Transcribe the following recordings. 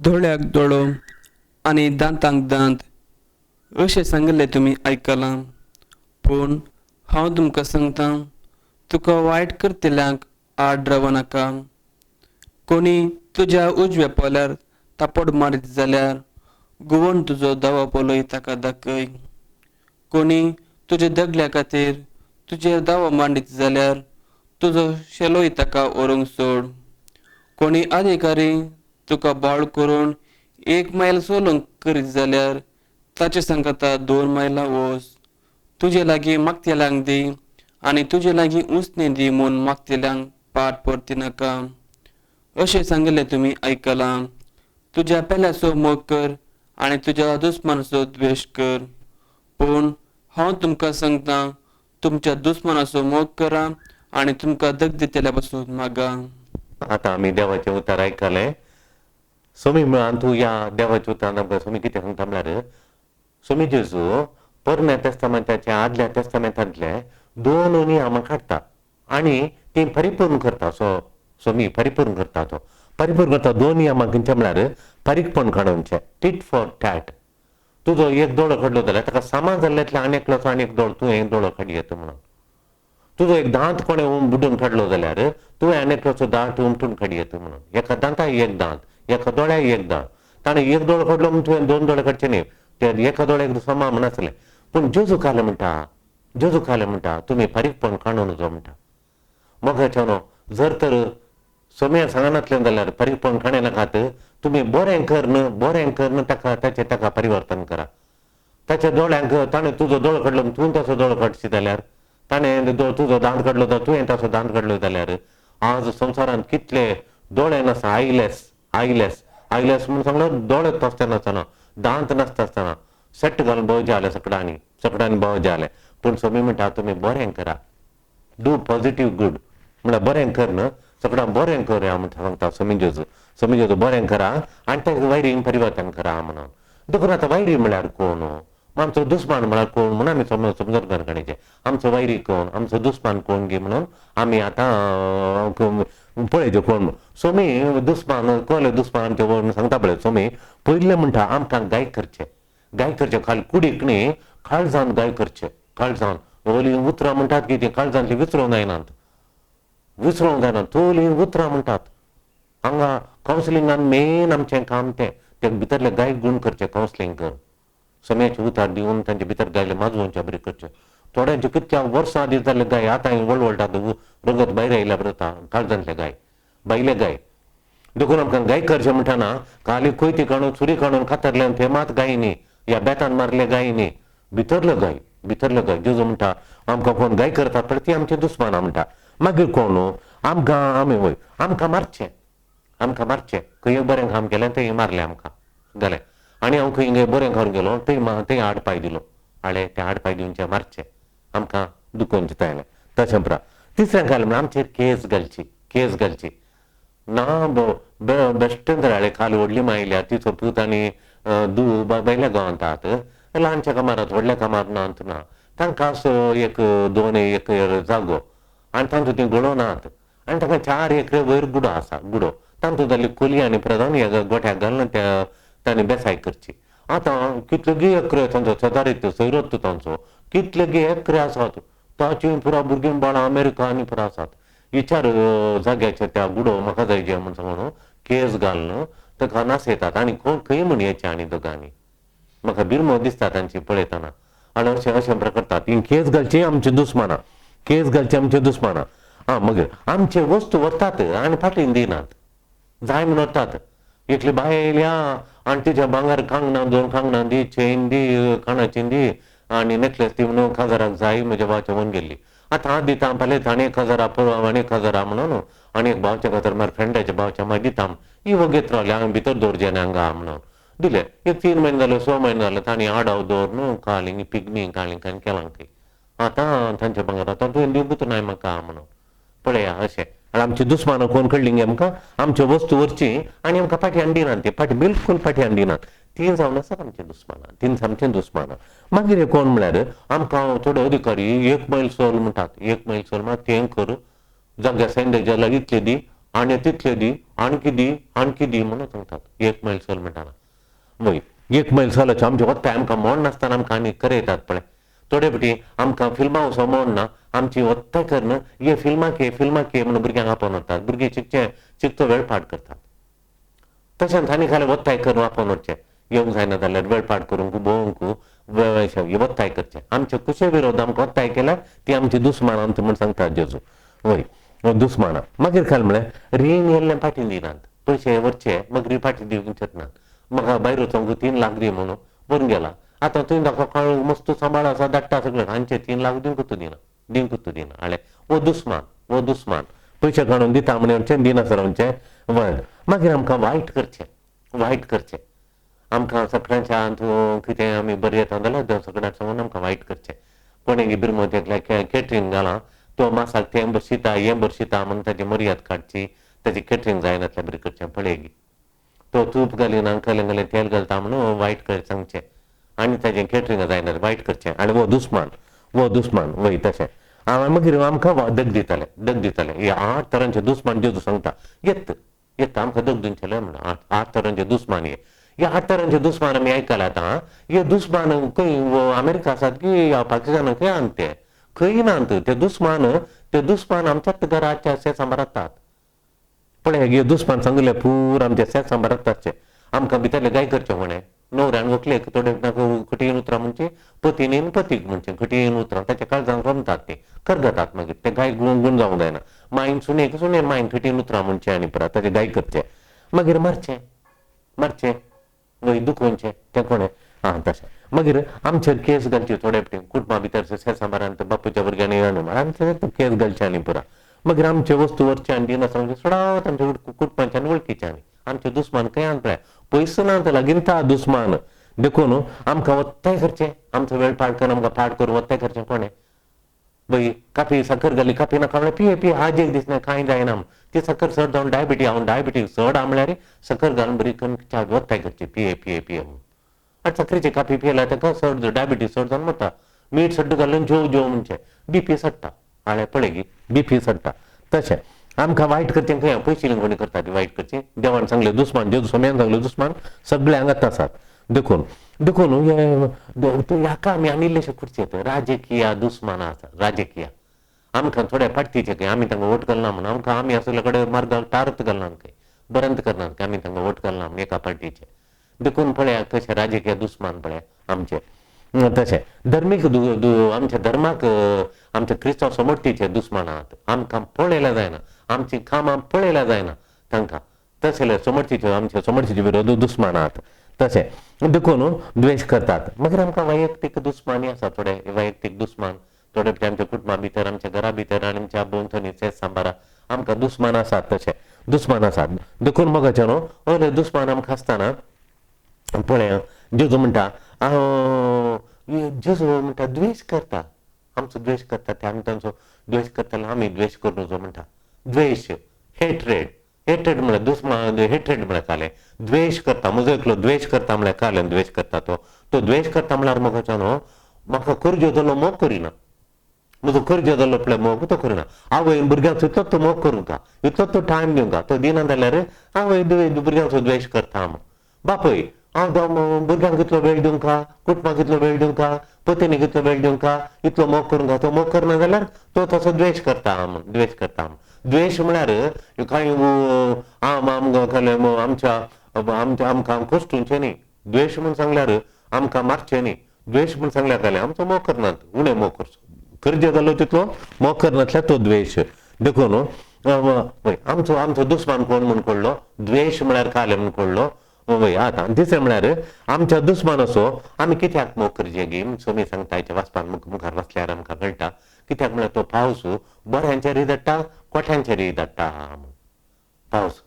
दोळ्याक दोळो आनी दांतांक दांत अशें सांगलें तुमी आयकलां. पूण हांव तुमकां सांगतां, तुका वायट करतल्यांक आड रावं नाका. कोणी तुज्या उजव्या पोल्यार तापड मारीत जाल्यार घुंवण तुजो दावो पोलोय ताका दाखय. कोणी तुज्या दगल्या खातीर तुजेर दावो मांडीत जाल्यार तुजो शेलोय ताका व्हरूंक सोड. कोणी अधिकारी तुका बोवाळ करून 1 मैल सोलूंक करीत जाल्यार ताचे सांगता 2 मैलां वच. तुजे लागीं मागतल्यांक दी आनी तुजे लागीं उसणें दी म्हूण मागतल्यांक पाट परती नाका. अशें सांगलें तुमी आयकलां. तुज्या पेल्याचो मोग कर आनी तुज्या दुस्मानाचो द्वेश कर. पूण हांव तुमकां सांगतां, तुमच्या दुस्मानाचो मोग करा आनी तुमकां दग दितल्या पासून मागा. आता आम्ही देवाचे उतार ऐकले. स्वामी म्हण तू या देवाचे उतार स्वामी किती सांगता म्हणल्यार स्वामी जेजू पोरण्या तेस्तामेंटाच्या आदल्या तेस्तामेंटांतले 2 नियमां काडटा आनी ती परिपूर्ण करता. स्वामी परिपूर्ण करता. तो परिपूर्ण करता 2 नियमां खंयचे म्हळ्यार फारीकपण काडोवचें, टीट फॉर टॅट. तुजो एक दोळो काडलो जाल्यार ताका सामान जाल्ल्यातले आनी एकल्याचो आनी एक दोळो तुवें एक दोळो काडी येता म्हणून. तुजो एक दांत कोणें बुडून काडलो जाल्यार तुवें आनी एकल्याचो दांत उमटून काडी येता म्हणून. एका दांताक एक दांत, एका दोळ्याक एक दांत. ताणें एक दोळो काडलो म्हणून तुवें 2 दोळे काडचे न्ही. ते एका दोळ्याक समान म्हणनासलें. पूण जेजू काले म्हणटा तुमी फारीकपण काडूं नजो म्हणटा. मोगाचें न्हू. जर तर स्वाम्या सांगनासलें जाल्यार फारीकपण काडे नाकात. तुमी बरें कर ताका परिवर्तन करा. ताच्या दोळ्यांक ताणें तुजो दोळो काडलो तुवें तसो दोळो काडची जाल्यार, ताणें तुजो दांत काडलो जाल्यार तुवें तसो दांत काडलो जाल्यार आज संवसारांत कितले दोळे नासा. आयलेस म्हणून सांगलो दोळेच नासता नासतना, दांत नासता आसतना सेट घालून भोंवचे जाले सकडा भोंवचे जाले. पूण स्वामी म्हणटा तुमी बरें करा. डू पॉझिटिव्ह गूड म्हळ्यार बरें कर न्हू. सगळ्यांक बरें कर म्हणून सांगता स्वामी जेजू बरें करा आनी तें वैरीक परिवर्तन करा म्हणून. देखून आतां वैरी म्हळ्यार कोण? आमचो दुस्मान म्हळ्यार कोण म्हणून आमी समजून काडचें. आमचो वैरी कोण, आमचो दुस्मान कोण गे म्हणून आमी आतां पळयच्यो कोण. स्वामी दुस्मान कोले दुस्मान आमचे सांगता पळय स्वामी पयलें म्हणटा आमकां गाय करचें खाली कुडीक न्ही काळजान गाय करचें. काळजान ओली उतरां म्हणटात की ती काळजांतली विसरूंक जायना. तोली उतरां म्हणटात. हांगा कावन्सिलिंगान मेन आमचें काम ते भितरले गाय गूण करचें कावन्सिलिंग करून. स्वाम्याचे उतार दिवन तांचे भितर गायले माजोवचे बरें करचें. थोड्यांचे कितक्या वर्सां आदीं जाल्ले गाय आतां वळवळटात रगत भायर आयल्या बरता काळजांतले गाय बायले गाय. देखून आमकां गाय करचें म्हणटाना खाली कोयती काडून सुरी काडून कातरल्यान ते मात गाय न्ही, ह्या बेतान मारले गाय न्ही, भितरल्यो गाय. जेजू म्हणटा आमकां कोण गाय करतात पळय ती आमची दुस्मानां म्हणटा. मागीर कोण आमकां मारचें खंय बरें काम केलें थंय मारलें आमकां जालें. आनी हांव खंय बरें करून गेलो थंय आड पाय दिलो हाडे ते आड पाय दिवचे मारचें आमकां दुखोवचें जालें. तशें पुरा. तिसरें घाल म्हळ्यार आमचेर केस घालची ना. बेश्टें जाल्यार खाली व्हडली मायल्या तिचो पूत आनी बायल्या गांवांत ल्हानच्या कामारात व्हडल्या कामार ना तांकां एक 2 एकर जागो आनी तांचो ती गडो नात आनी ताका 4 एकर वयर गुडो तांतूं जाल्ली खोली आनी प्रधान ह्या गोठ्याक घालून तांणी बेसाय करची. आतां कितले गे एकरे तांचो शेजारीत सैरत तांचो कितले गे एकरे आसात. ताची पुरा भुरगीं बाळां अमेरिका आनी पुरा आसात. 4 जाग्याचे त्या गुडो म्हाका जाय जे म्हण सांगून केस घालून ताका नासयतात आनी खंय म्हण येचें आनी दोगांनी. म्हाका बिरमो दिसता तांची पळयतना. आनी अशें करतात. ही केस घालची आमची दुस्मानां. मागीर आमचे वस्तू व्हरतात आनी फाटीं दिनात. जाय म्हण व्हरतात. एकली बाय येयल्या आनी तिच्या भांगर कांगणां 2 कांगणां दी, चेन दी, कानाची दी आनी नेकलेस दी म्हणून 1000 जाय म्हज्या भावाच्या व्हरून गेल्ली. आतां हांव दिता फाल्यां आनी 1000 पळोवप आनी 1000 म्हणून आनी एक भावाच्या खातीर म्हळ्यार फ्रेंडाच्या भावाच्या मागीर दिता. ही वगेत रावले हांवें भितर दवरचें न्ही हांगा म्हणून दिले. एक 3 म्हयने जाले 6 म्हयने जाले तांणी आडाव दवरून काळींग पिगमी काळींग केलां. आतां तांच्या भांगर आतां तुवें दिवंकूच नाय म्हाका म्हणून. पळया अशें. आनी आमची दुस्मानां कोण कडलीं गे आमकां आमच्यो वस्तू व्हरची आनी आमकां फाटीं हाडिनात. ती बिलकूल फाटीं हाडिनात. तीं जावन आसात आमचें दुस्मानां. मागीर कोण म्हळ्यार आमकां थोडे अधिकारी 1 मैल सोल म्हणटात. 1 मैल सोल म्हळ्यार तें कर जाग्या सैंड जाल्यार इतले दी आणि तिथले दी आणखी दी म्हणून सांगतात 1 मैल चल म्हणटाना वय 1 मैल चलच आमचे वत्ताय आमकां मोड नासतना आमकां आनी करे येतात पळय थोडे फाटी आमकां फिल्मां वचो मोड ना आमची वत्ताय करन हे फिल्माक ये म्हणून भुरग्यांक आपोवन वतात भुरगे चिकतो वेळ पाड करतात तशेंच आनी खाली वत्ताय करून आपोवन वचचें येवंक जायना जाल्यार वेळ पाड करूंक भोवंक वत्ताय करचें आमचे कुशे विरोध आमकां वत्ताय केल्यार ती आमची दुस्मानां म्हणून सांगतात जेजू वय दुस्मानां मागीर खाल म्हळ्यार रीण येल्लें फाटीं दिनात पयशे व्हरचे मागीर फाटीं दिवंक शकनात म्हाका भायर वचोंक 3 लाख दी म्हणून व्हरून गेला आतां तुवें ताका कळून मस्त सांबाळ आसा धाडटा सगळें हांचे 3 लाख दिवंकूच दिना हाळे वो दुस्मान पयशे काडून दिता म्हणचें दिनासर म्हणचें वय मागीर आमकां वायट करचें आमकां सगळ्यांच्या कितें आमी बरें येता जाल्यार सगळ्यांक सांगून आमकां वायट करचें कोणें बिरमो कॅटरींग घाला तो मासाक तें बरशिता हें बरशिता म्हणून ताची मर्याद काडची ताची कॅटरींग जायनातलें बरें करचें पळय तो तूप घालीन घालें तेल घालता म्हणून वायट कर सांगचें आनी ताजें कॅटरिंग जायना वायट करचें आनी वो दुस्मान वय तशें मागीर आमकां दग दिताले हे 8 तरांचे दुस्मान जेजू सांगता येत आमकां दग दिवचेले म्हणून 8 तरांचे दुस्मान हे 8 तरांचे दुस्मान आमी आयकला आतां हे दुस्मान खंय अमेरिका आसात की पाकिस्तान खंय आनी ते खंय नात ते दुस्मान आमच्याच घराच्या शेजां रावतात पळय हे दुस्मान सांगले पूर आमच्या शेजां रावताचे आमकां भितरले गाय करचे म्हणे न्हवऱ्यान व्हंकलेक थोडे खटयेन उतरां म्हणजे पतीन पतीक म्हणजे खटयेन उतरां ताच्या काळजांत रमतात ते करगतात मागीर ते गाय गुण जावंक जायना मायन सुने मायन खटयेन उतरां म्हणचें आनी परत ताचे गाय करचें मागीर मारचें वय दुखोवचें तें कोणें तशें मागीर आमचेर केस घालची थोडे फाटी कुटुंबा भितर शेजां बारांत बापूच्या भुरग्यांनी आमचे केस घालचे आनी पुरा मागीर आमचे वस्तू व्हरचे आनी दिनासर सडावत आमच्या कुटुंबाच्या आनी वळखीचे आनी आमचे दुस्मान खंय आनी पयसो ना जाल्यार गिरता दुस्मान देखून आमकां वत्ताय करचें आमचो वेळ पाड करून आमकां पाड करून वत्ताय करचें कोणें बई कापी साखर घाली कापी नाका म्हळ्यार पिये आज एक दीस कांय जायना ती साखर चड जावन डायबिटीज चड म्हळ्यार साखर घालून बरी करून च्या वत्ताय करची पिये म्हणून आनी साखरेची कापी पियेल्यार ताका चड डायबिटीज चड जावन वता मीठ सड्ड घालून जेव म्हणचें बीपी सडटा हाळे पळय गी बीपी सडटा तशें आमकां वायट करचें खंय पयशे कोणी करता ती वायट करचें देवान सांगलें दुस्मान जेजू स्वाम्यान सांगलें दुस्मान सगळ्यांक आसात देखून हाका आमी आनी इल्लेशे करचें राजकीय दुस्मानां आसात राजकीय आमकां थोड्या पार्टीचे खंय आमी तांकां वोट घालना म्हणून आमकां आमी आसले कडेन मार्गाक टारत घालनात खंय बरंत करनात की आमी तांकां वोट घालना म्हणून एका पार्टीचे देखून पळया कशें राजकीय दुस्मान पळया आमचे तशें धर्मीक आमच्या धर्माक आमच्या क्रिस्तांव समर्थीचे दुस्मान आहात आमकां पळयल्या जायना आमची कामां पळयल्या जायना तांकां तशें समर्थीचे आमच्या समर्थीचे विरोध दुस्मान आहात तशें देखून द्वेश करतात मागीर आमकां वैयक्तीक दुस्मानी आसा थोडे वैयक्तीक दुस्मान थोडे आमच्या कुटुंबा भितर आमच्या घरा भितर आनी आमच्या भोंवतणी सांबारा आमकां दुस्मान आसात तशें दुस्मान आसात देखून मोगाचे न्हू असले दुस्मान आमकां आसतना पळय जेजू म्हणटा जेजू म्हणटा द्वेश करता आमचो द्वेश करता ते आमी तांचो द्वेश करता आमी द्वेश करूं जो म्हणटा द्वेश हेट्रेड म्हळ्यार दुस्मान हेट्रेड म्हळ्यार कालें द्वेश करता म्हजो एकलो द्वेश करता म्हळ्यार कालें द्वेश करता तो द्वेश करता म्हळ्यार मोगाचो न्हू म्हाका कर्ज जालो मोग करिना म्हजो कर्ज जालो पळय मोग तो करिना आवय भुरग्यांचो इतलोच तो मोग करूं का इतलोच तो टायम दिवं तो दिना जाल्यार आवय भुरग्यांचो द्वेश करता बापय हांव भुरग्यांक कितलो वेळ दिवं का कुटुंबाक कितलो वेळ दिवं का पत्नी कितलो वेळ दिवं का इतलो मोग करूं का तो मोग करना जाल्यार तो तसो द्वेश करता द्वेश म्हळ्यार कांय आमकां कश्टूंचें न्ही द्वेश म्हूण सांगल्यार आमकां मारचें न्ही द्वेश म्हूण सांगल्यार जाल्यार आमचो मोग करनात उणें मोग करचो कर्ज जालो तितलो मोग करनातल्यार तो द्वेश देखून आमचो दुस्मान कोण म्हूण कळ्ळो द्वेश म्हळ्यार कालें म्हूण कळ्ळो वय आतां तिसरें म्हळ्यार आमच्या दुस्मान असो आमी कित्याक मोग करचे गी सोमी सांगता हेच्या वाचपान मुखार वाचल्यार आमकां कळटा कित्याक म्हळ्यार तो पावस बऱ्यांचेरय धाडटा कोठ्यांचेरय धाडटा पावस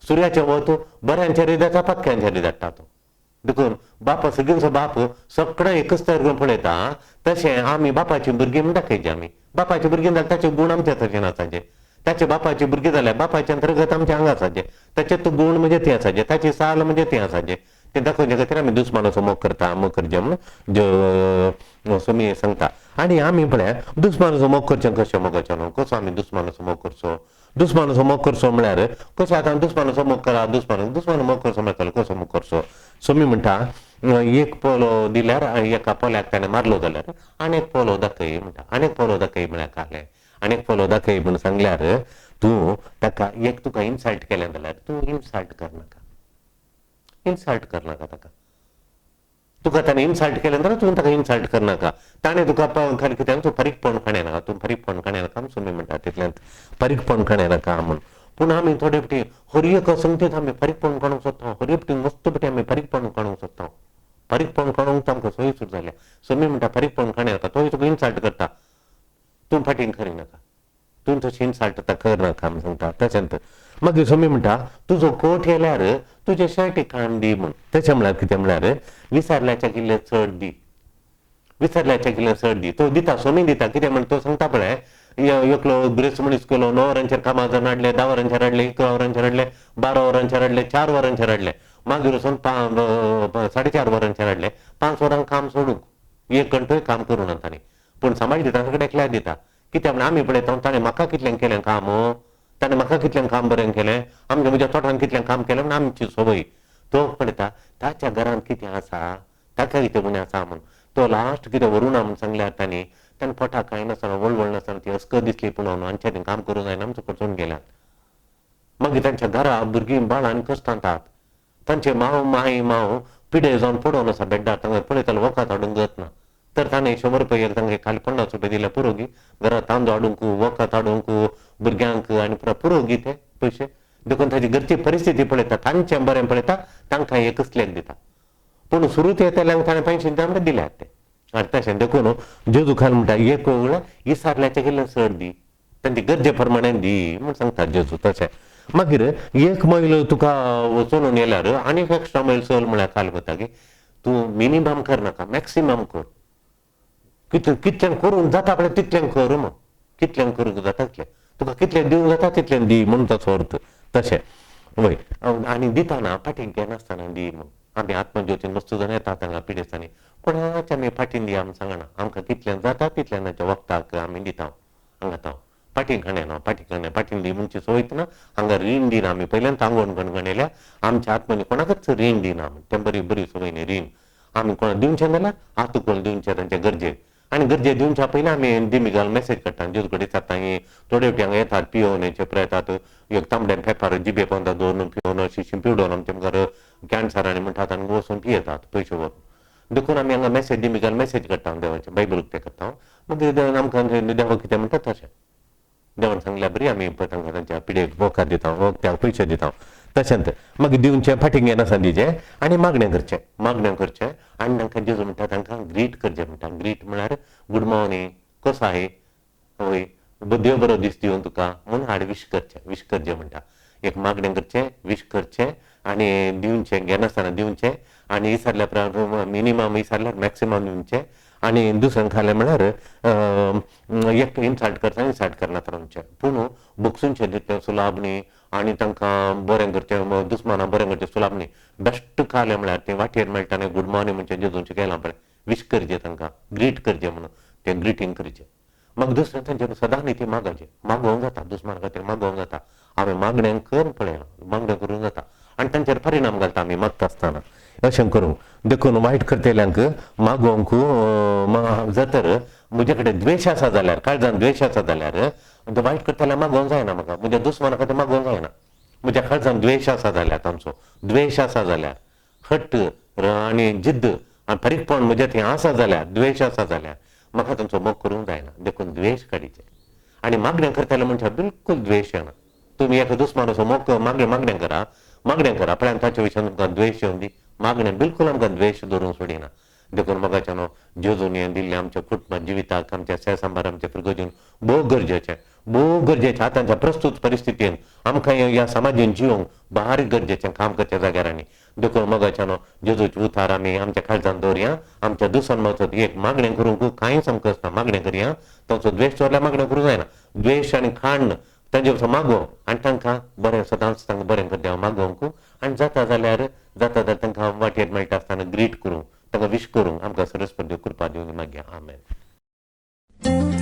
सुर्याचे वत बऱ्यांचेरय धाडटा पक्क्यांचेरय धाडटा तो देखून बापा सगळ्यांचो बाप सगळें एकच तयार करून पळयता तशें आमी बापाची भुरगीं म्हण दाखयची आमी बापाची भुरगीं जाल्यार ताचे गूण आमच्या तशें आसाचे ताचे बापाची भुरगीं जाल्यार बापाचे अंतर्गत आमच्या हांगा आसाचे ताचे तो गूण म्हणजे ते आसाचे ताची साल म्हणजे ते आसाचे ते दाखोवचे खातीर आमी दुस्मानाचो मोग करता मोग करचे म्हणून सोमी सांगता. आनी आमी पळय दुस्मानाचो मोग करचें कशें मोगाचें न्हू, कसो आमी दुस्मानाचो मोग करचो. दुस्मानाचो मोग करचो म्हळ्यार कशें आतां दुस्मानाचो मोग करा, दुस्मान मोग करचो म्हळ्यार कसो मोग करचो. सोमी म्हणटा एक पोलो दिल्यार एका पोल्याक ताणें मारलो जाल्यार आनीक पोलो दाखय म्हणटा. आनीक पोलो दाखय म्हळ्यार काले आनीक पोलो दाखय म्हूण सांगल्यार तूं ताका एक तुका इन्सल्ट केलें जाल्यार तूं इन्सल्ट करनाका, इन्सल्ट करनाका ताका. तुका ताणें इन्सल्ट केलें जाल्यार तूं ताका इन्सल्ट करनाका. ताणें तुका खाली कित्याक तूं फरीकपण खाणें नाका, तूं फरीकपण खाणें नाका म्हूण सोमी म्हणटा. तितल्यांत फरीकपण खाणें नाका म्हूण. पूण आमी थोडे फावटी हर एक संगतींत आमी फरीकपण काडूंक सोदता, हर एक फावटी मस्त फावटी आमी फरीकपण काडूंक सोदता. फरीकपण काडूंक आमकां सोय सुरू जाल्या. सोमी म्हणटा फरीकपण खाणें नाका, तोय तुका इन्सल्ट करता तूं फाटीं करिनाका, तूं तशी इन्सल्ट करनाका म्हूण सांगता. तशेंच मागीर सोमी म्हणटा तुजो कोट येयल्यार तुजे शर्टीक खाण दी म्हूण. तशें म्हळ्यार कितें म्हळ्यार विसरल्याचें किल्लें चड दी, विसरल्याचें किल्लें चड दी. तो दिता, सोमी दिता. कितें म्हण तो सांगता पळय एकलो ब्रेस्त मनीस केलो 9 वरांचेर कामां जावन हाडले, 10 वरांचेर हाडले, 11 वरांचेर हाडले, 12 वरांचेर हाडले, 4 वरांचेर हाडले, मागीर वचून 4.5 वरांचेर हाडले. 5 वरांक काम सोडूंक 1 घंटोय काम करूं ना तांणी. पूण समाज दिता ताका एकल्याक दिता. कित्याक म्हण आमी पळयता ताणें म्हाका कितलें केलें काम, ताणें म्हाका कितलें काम बरें केलें, म्हज्या तोटान कितलें काम केलें म्हण आमची सवय. तो पळयता ताच्या घरांत कितें आसा, ताका कितें म्हूण आसा म्हूण. तो लास्ट कितें व्हरूना म्हूण सांगल्यार ताणें पोटाक कांय नासतना वळवळ नासतना ती अस्क दिसली पुणून आमच्यानी काम करूं जायना आमचो कडसून गेल्यात. मागीर तांच्या घरा भुरगीं बाळान कश्टांतात. तांचे माव पिडे जावन पडोवन आसा बेड्डार. तांकां पळयतालो वखद हाडूंक गत ना. तर ताणें 100 रुपया तांकां खाली 50 रुपया दिल्या पुरोगी. घरा तांदूळ हाडूंक, वखद हाडूंक भुरग्यांक आनी पुरोगी ते पयशे. देखून ताची घरची परिस्थिती पळयता, तांचें बरें पळयता, तांकां हे कसल्याक दिता. पूण सुरूच येतल्यांक ताणें 500 दिता दिल्यात ते. आनी तशें देखून जेजू खाल म्हणटा एक वेळ विसरल्याचें केल्लें चड दी, तांची गरजे प्रमाणे दी म्हूण सांगता जेजू. तशें मागीर एक मैल तुका चलून येयल्यार आनीक एक्स्ट्रा मैल चल म्हळ्यार काल वता की तूं मिनिमम करनाका, मॅक्सिमम कर. कितल्यान करूंक जाता पळय तितल्यान कर मग. कितल्यान करूंक जाता तितलें तुका कितलें दिवंक जाता तितलें दी म्हूण ताचो अर्थ. तशें वय. आनी दिताना फाटीं घेनासतना दी म्हूण. आमी आत्मज्योतीन वस्तू जावन येतात हांगा पिडेस्तांनी, कोणाच आमी फाटीं दिया म्हूण सांगना. आमकां कितलें जाता तितल्यान ताच्या वखदाक आमी दिता. हांगा तो फाटीं खाणें ना, फाटीं दी म्हणची सोयत ना. हांगा रीण दिना आमी. पयल्यान सांगून गणगणयल्या आमच्या आत्मानी कोणाकच रीण दिना म्हूण. तें बरी सवय न्ही रीण. आमी कोणाक दिवचें जाल्यार आतुकोल दिवचें तांचे गरजेक. आनी गरजे दिवच्या पयलीं आमी दिमिगाल मेसेज काडटा. जेजू कडेन जाता थोडे फावटी हांगा येतात पियोन चेपरा येतात, एक तांबड्यान पेपर जिबे पोंदा दवरून पियोन शिशी पिवडोन आमचे मुखार कॅन्सर आनी म्हणटात आनी वचून पियेतात पयशे व्हरून. देखून आमी हांगा मेसेज दिमिगाल मेसेज काडटा देवाचें, बायबल उक्तें करता. मागीर आमकां देवा कितें म्हणटा तशें देवान सांगल्या बरी आमी तांकां तांच्या पिडेक वखद दिता, वखद्याक पयशे दिता. तशेंच मागीर दिवचें फाटीं घेनासतना दिचें आनी मागणें करचें. आनी तांकां जेजू म्हणटा तांकां ग्रीट करचें म्हणटा. ग्रीट म्हळ्यार गुड मॉर्निंग, कसो आहे, हय देव बरो दीस दिवन तुका म्हूण हाड विश करचें म्हणटा. एक मागणें करचें, विश करचें आनी दिवचें. घेनासतना दिवचें आनी विसरल्या मिनिमम विसरल्यार मॅक्सिमम दिवचें. आनी दुसऱ्यान खालें म्हळ्यार एक इन्सल्ट करना रावचें. पूण बोगसूंचें दितलें सुलाभ न्ही आनी तांकां बरें करचें दुस्मानां बरें करचें सुलाभ न्ही. बेश्ट खालें म्हळ्यार तें वाटेर मेळटा न्ही गूड मॉर्निंग म्हणजे जेजूचें केलां पळय विश करचें तांकां, ग्रीट करचें म्हणून तें ग्रिटींग करचें. मागीर दुसऱ्यान तांचेर सदां न्ही ती मागोवंक जाता. दुस्मान खातीर मागोवंक जाता. हांवें मागणें कर पळय, मागणें करूंक जाता आनी तांचेर परिणाम घालता आमी मागता आसतना. अशें करूंक देखून वायट करतेल्यांक मागोवंक जर तर म्हजे कडेन द्वेश आसा जाल्यार, काळजान द्वेश आसा जाल्यार वायट करतेल्यांक मागोवंक जायना. म्हाका म्हज्या दुस्माना खातीर मागोवंक जायना. म्हज्या काळजान द्वेश आसा जाल्यार, तांचो द्वेश आसा जाल्यार, हट्ट आनी जिद्द आनी फरीकपण म्हजे थंय आसा जाल्यार, द्वेश आसा जाल्यार म्हाका तांचो मोग करूंक जायना. देखून द्वेश काडीचें. आनी मागणें करतले मनशाक बिलकूल द्वेश येना. तुमी एका दुस्मानाचो मोग मागणें करा पळय ताच्या विशयान तुमकां द्वेश येवन दी. मागणें बिलकूल आमकां द्वेश धरूंक सोडिना. देखून मोगाच्यान जेजून हें दिल्लें आमच्या कुटुंबात जिविताक आमच्या सेसांबार आमच्या फिरगोजीन भोव गरजेचें आतांच्या प्रस्तुत परिस्थितीन आमकां ह्या समाजीन जिवंक बारीक गरजेचें काम करच्या जाग्यार. आनी देखून मोगाच्यान जेजूचे उतार आमी आमच्या काळजान दवरया. आमच्या दुस्मानाचो एक मागणें करूंक कांयच आमकां आसना. मागणें करया. तांचो द्वेश दवरल्यार मागणें करूंक जायना. द्वेश आनी खाण तांचे वचून मागो आनी तांकां बरें सदांच तांकां बरें कर देवा मागोवंक आनी जाता जाल्यार तांकां वाटेर मेळटा आसतना ग्रीट करूं तांकां विश करूं आमकां सरस्वती देव कृपा दिवं मागया आमेन.